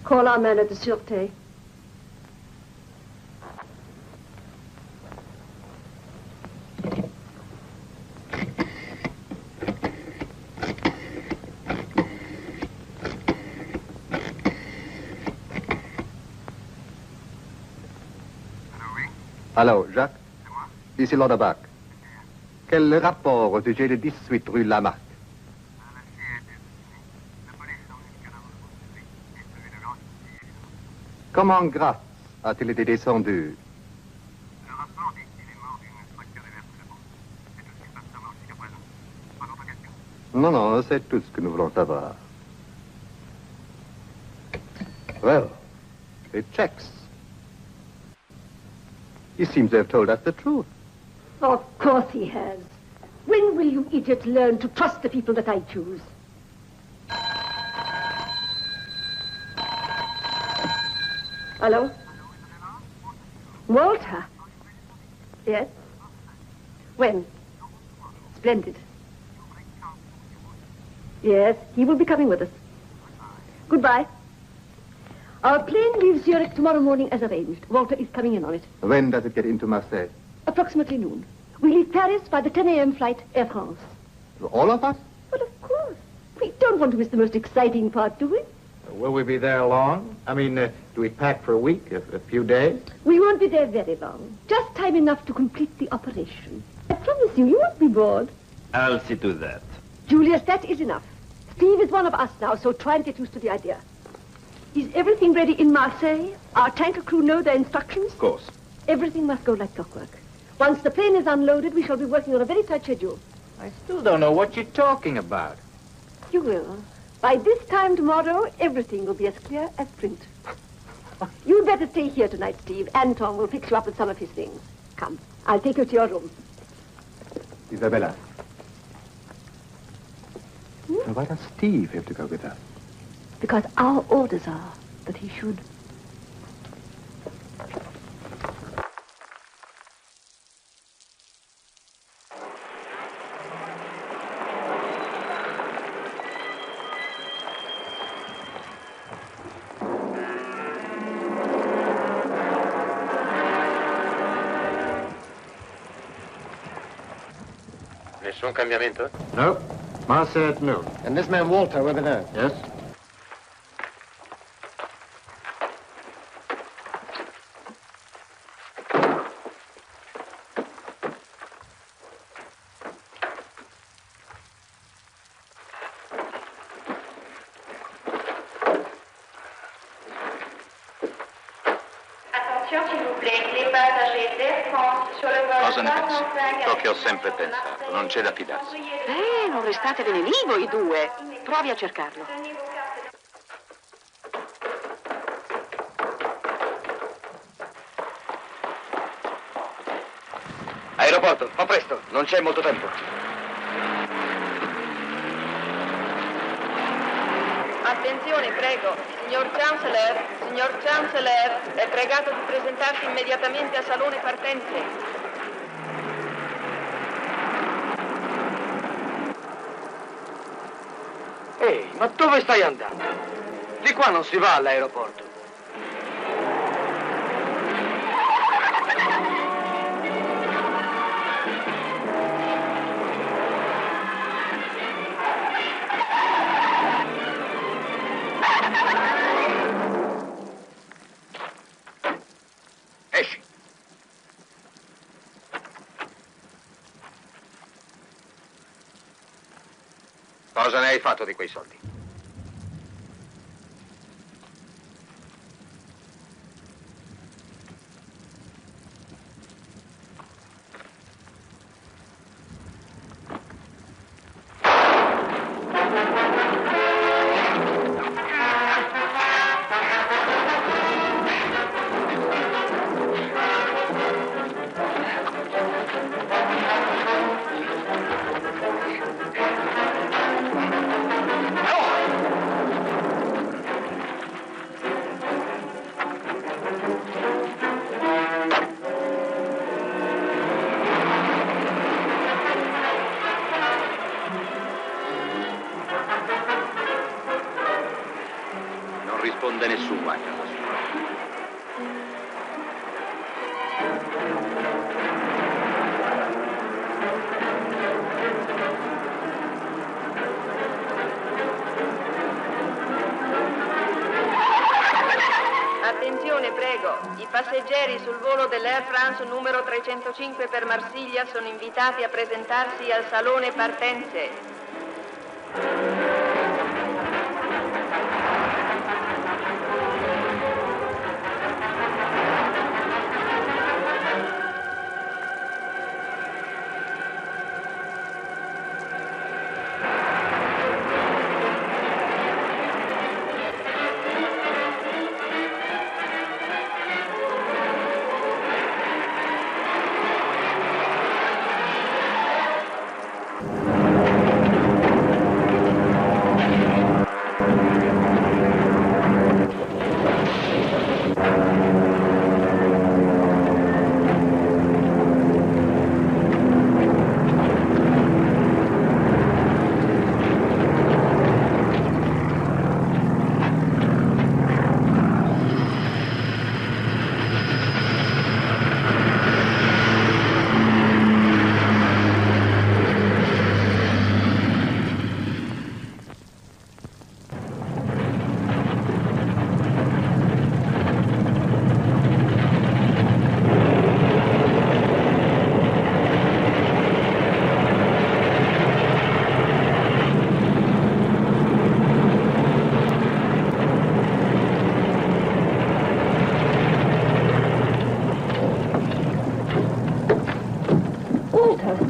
Call our man at the Sûreté. Allô, Jacques? C'est moi? Ici Lauterbach. Quel rapport au sujet de 18 rue Lamarck? Comment Gratz a-t-il été descendu? Le rapport dit qu'il est mort d'une fracture des vertèbres. C'est tout ce qu'il faut savoir jusqu'à présent. Pas d'autres questions? Non, non, c'est tout ce que nous voulons savoir. Well, it checks. He seems to have told us the truth. Of course he has. When will you idiots learn to trust the people that I choose? Hello? Walter? Yes? When? Splendid. Yes, he will be coming with us. Goodbye. Our plane leaves Zurich tomorrow morning as arranged. Walter is coming in on it. When does it get into Marseille? Approximately noon. We leave Paris by the 10 a.m. flight, Air France. All of us? Well, of course. We don't want to miss the most exciting part, do we? Will we be there long? I mean, do we pack for a week, a few days? We won't be there very long. Just time enough to complete the operation. I promise you, you won't be bored. I'll see to that. Julius, that is enough. Steve is one of us now, so try and get used to the idea. Is everything ready in Marseille? Our tanker crew know their instructions? Of course. Everything must go like clockwork. Once the plane is unloaded, we shall be working on a very tight schedule. I still don't know what you're talking about. You will. By this time tomorrow, everything will be as clear as print. You'd better stay here tonight, Steve. Anton will fix you up with some of his things. Come, I'll take you to your room. Isabella. Why does Steve have to go with us? Because our orders are that he should. Nessun cambiamento? No. Marseille at noon. And this man Walter will be there. Yes? Cosa ne pensi? Ciò che ho sempre pensato, non c'è da fidarsi. Non restatevene lì voi due. Provi a cercarlo. Aeroporto, fa presto, non c'è molto tempo. Attenzione, prego. Signor Chancellor, è pregato di presentarsi immediatamente a salone partenze. Ehi, ma dove stai andando? Di qua non si va all'aeroporto. Esci. Cosa ne hai fatto di quei soldi? Non risponde nessuno a casa sua. Attenzione, prego. I passeggeri sul volo dell'Air France numero 305 per Marsiglia sono invitati a presentarsi al salone partenze.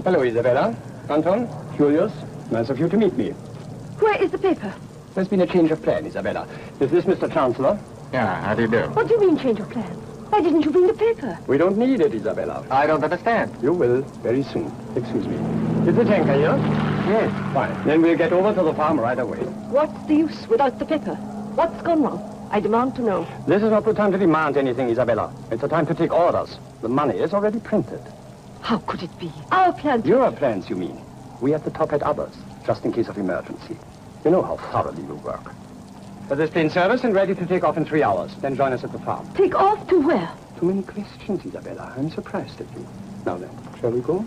Hello, Isabella. Anton, Julius, nice of you to meet me. Where is the paper? There's been a change of plan, Isabella. Is this Mr. Chancellor? Yeah, how do you do? What do you mean, change of plan? Why didn't you bring the paper? We don't need it, Isabella. I don't understand. You will, very soon. Excuse me. Is the tanker here? Yes. Fine. Then we'll get over to the farm right away. What's the use without the paper? What's gone wrong? I demand to know. This is not the time to demand anything, Isabella. It's the time to take orders. The money is already printed. How could it be? Our plans... Your plans, you mean? We at the top had others, just in case of emergency. You know how thoroughly we work. But this plane service and ready to take off in 3 hours. Then join us at the farm. Take off to where? Too many questions, Isabella. I'm surprised at you. Now then, shall we go?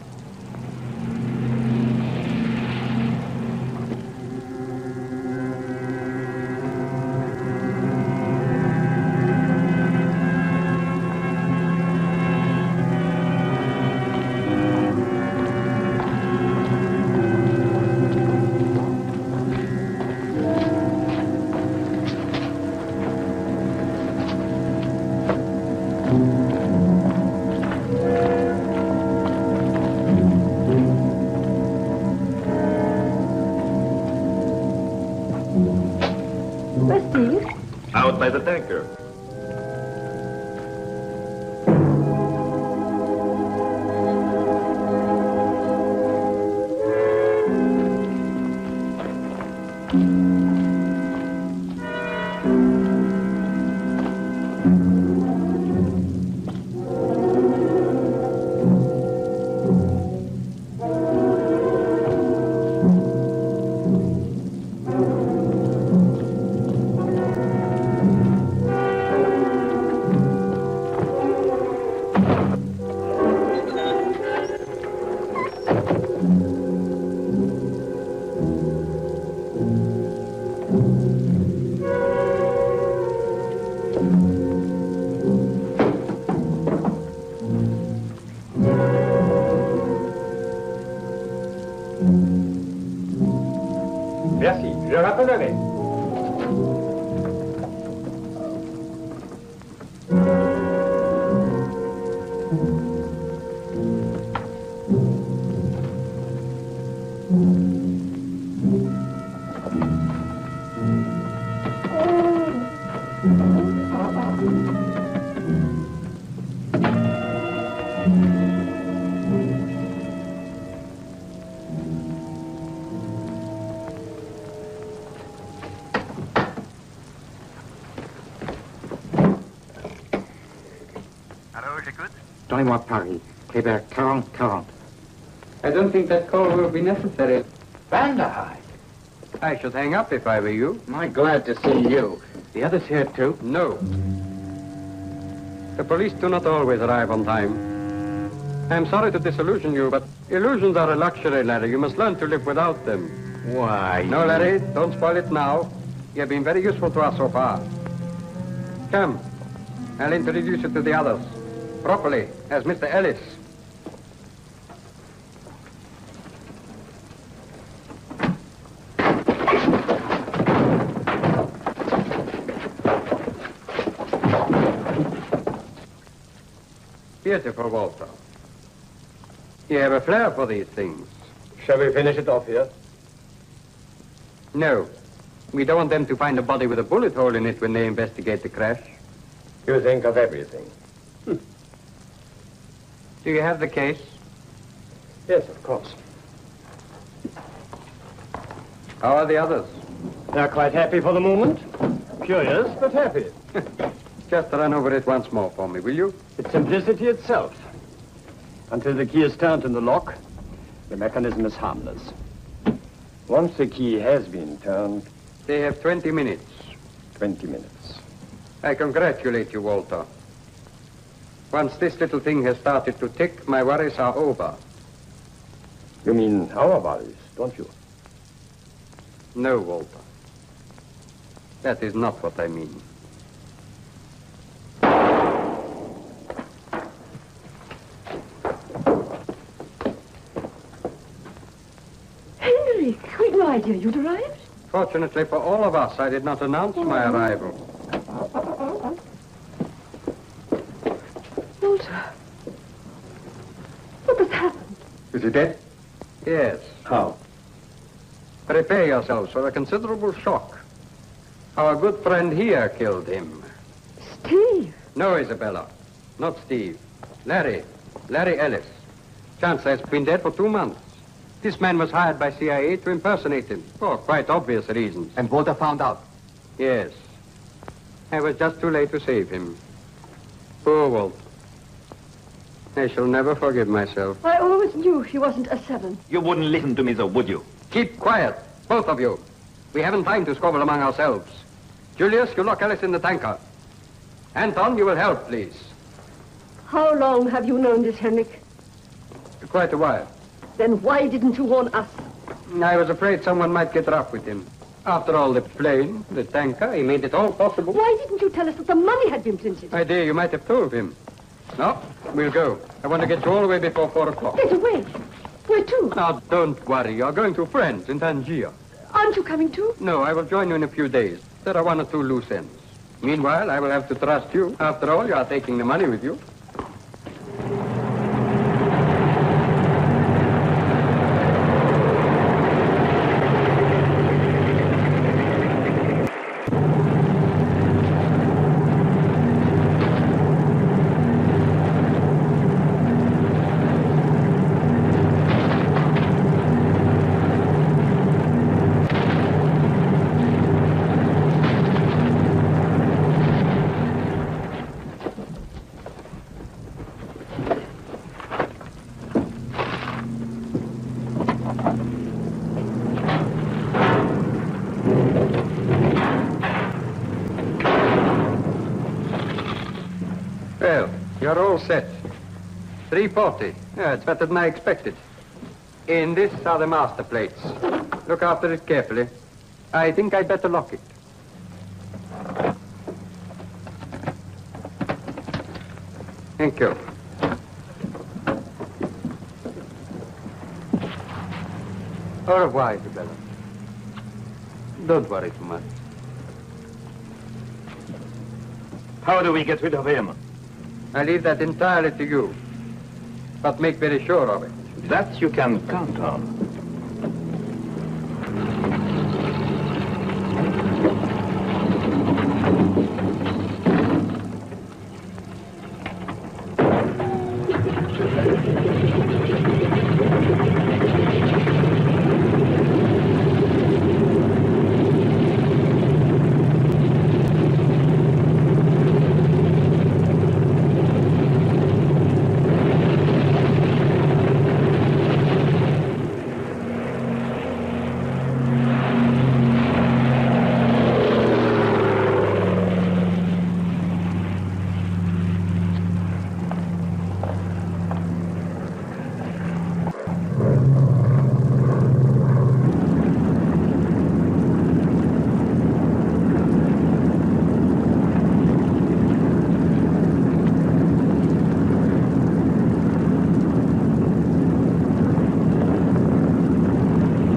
Out by the tanker. Merci, je rappellerai. Donnez-moi Paris. Québec 40-40. I don't think that call will be necessary. Vanderhyde. I should hang up if I were you. I'm glad to see you. The others here too? No. The police do not always arrive on time. I'm sorry to disillusion you, but illusions are a luxury, Larry. You must learn to live without them. Why? No, Larry, don't spoil it now. You have been very useful to us so far. Come, I'll introduce you to the others. Properly, as Mr. Ellis. Beautiful, Walter. You have a flair for these things. Shall we finish it off here? No. We don't want them to find a body with a bullet hole in it when they investigate the crash. You think of everything. Do you have the case? Yes, of course. How are the others? They're quite happy for the moment. Curious, but happy. Just run over it once more for me, will you? It's simplicity itself. Until the key is turned in the lock, the mechanism is harmless. Once the key has been turned... They have 20 minutes. 20 minutes. I congratulate you, Walter. Once this little thing has started to tick, my worries are over. You mean our worries, don't you? No, Walter. That is not what I mean. Henrik, we'd no idea you'd arrived. Fortunately for all of us, I did not announce my arrival. Walter, what has happened? Is he dead? Yes. How? Prepare yourselves for a considerable shock. Our good friend here killed him. Steve! No, Isabella. Not Steve. Larry. Larry Ellis. Chancellor has been dead for 2 months. This man was hired by CIA to impersonate him, for quite obvious reasons. And Walter found out? Yes. I was just too late to save him. Poor Walt. I shall never forgive myself. I always knew he wasn't a 7. You wouldn't listen to me, though, would you? Keep quiet, both of you. We haven't time to squabble among ourselves. Julius, you lock Ellis in the tanker. Anton, you will help, please. How long have you known this, Henrik? Quite a while. Then why didn't you warn us? I was afraid someone might get rough with him. After all, the plane, the tanker, he made it all possible. Why didn't you tell us that the money had been printed? My dear, you might have told him. No, we'll go. I want to get you all the way before 4 o'clock. Get away. Where to? Now, don't worry. You're going to friends in Tangier. Aren't you coming too? No, I will join you in a few days. There are 1 or 2 loose ends. Meanwhile, I will have to trust you. After all, you are taking the money with you. Well, you're all set. 3:40. Yeah, it's better than I expected. In this are the master plates. Look after it carefully. I think I'd better lock it. Thank you. Au revoir, Isabella. Don't worry too much. How do we get rid of him? I leave that entirely to you. But make very sure of it. That you can count on.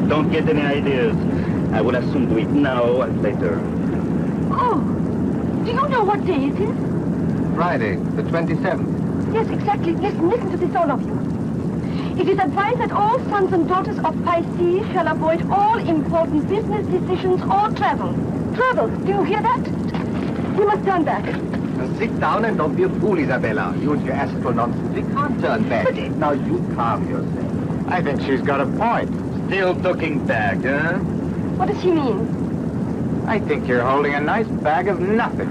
Don't get any ideas. I would as soon do it now as later. Oh, do you know what day it is? Friday, the 27th. Yes, exactly. Listen to this, all of you. It is advised that all sons and daughters of Pisces shall avoid all important business decisions or travel. Travel, do you hear that? You must turn back. Now sit down and don't be a fool, Isabella. You and your astral nonsense. We can't turn back. But now you calm yourself. I think she's got a point. Still looking back, huh? What does he mean? I think you're holding a nice bag of nothing.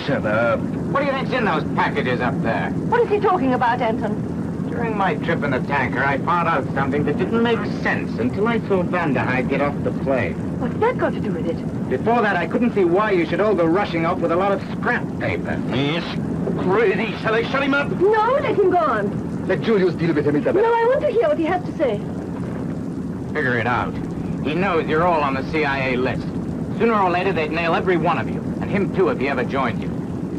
Shut up. What do you think's in those packages up there? What is he talking about, Anton? During my trip in the tanker, I found out something that didn't make sense until I saw Vanderhyde get off the plane. What's that got to do with it? Before that, I couldn't see why you should all go rushing off with a lot of scrap paper. He's crazy. Shall I shut him up? No, let him go on. Let Julius deal with him, Isabella. No, I want to hear what he has to say. Figure it out. He knows you're all on the CIA list. Sooner or later, they'd nail every one of you. And him, too, if he ever joined you.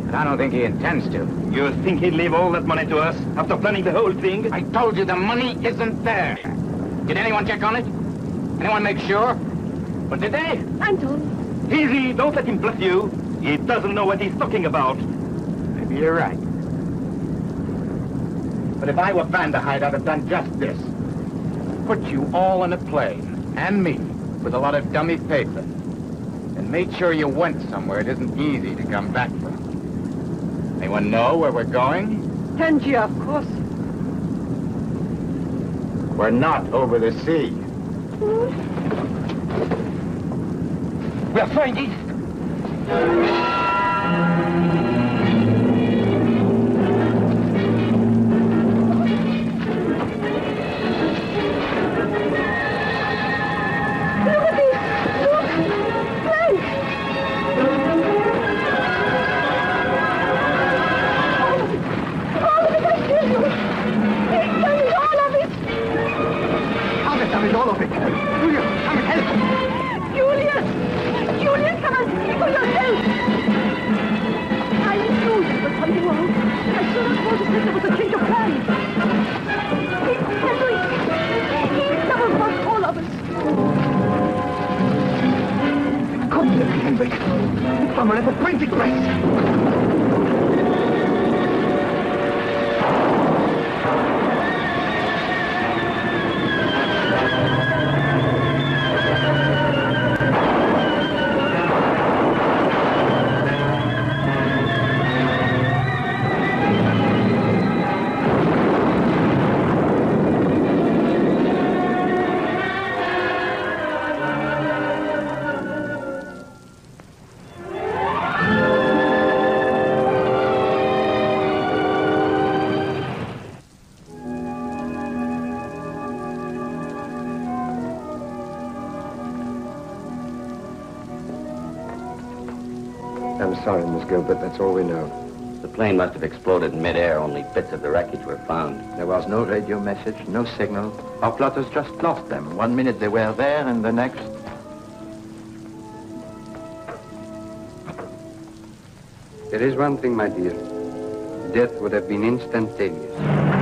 But I don't think he intends to. You think he'd leave all that money to us after planning the whole thing? I told you the money isn't there. Did anyone check on it? Anyone make sure? But did they? Anton. Easy, don't let him bluff you. He doesn't know what he's talking about. Maybe you're right. But if I were Vanderhyde, I'd have done just this. put you all on a plane, and me, with a lot of dummy paper. And made sure you went somewhere it isn't easy to come back from. Anyone know where we're going? Tangier, of course. We're not over the sea. We're flying east. I'm sorry, Miss Gilbert. That's all we know. The plane must have exploded in midair. Only bits of the wreckage were found. There was no radio message, no signal. Our plotters just lost them. 1 minute they were there, and the next... There is one thing, my dear. Death would have been instantaneous.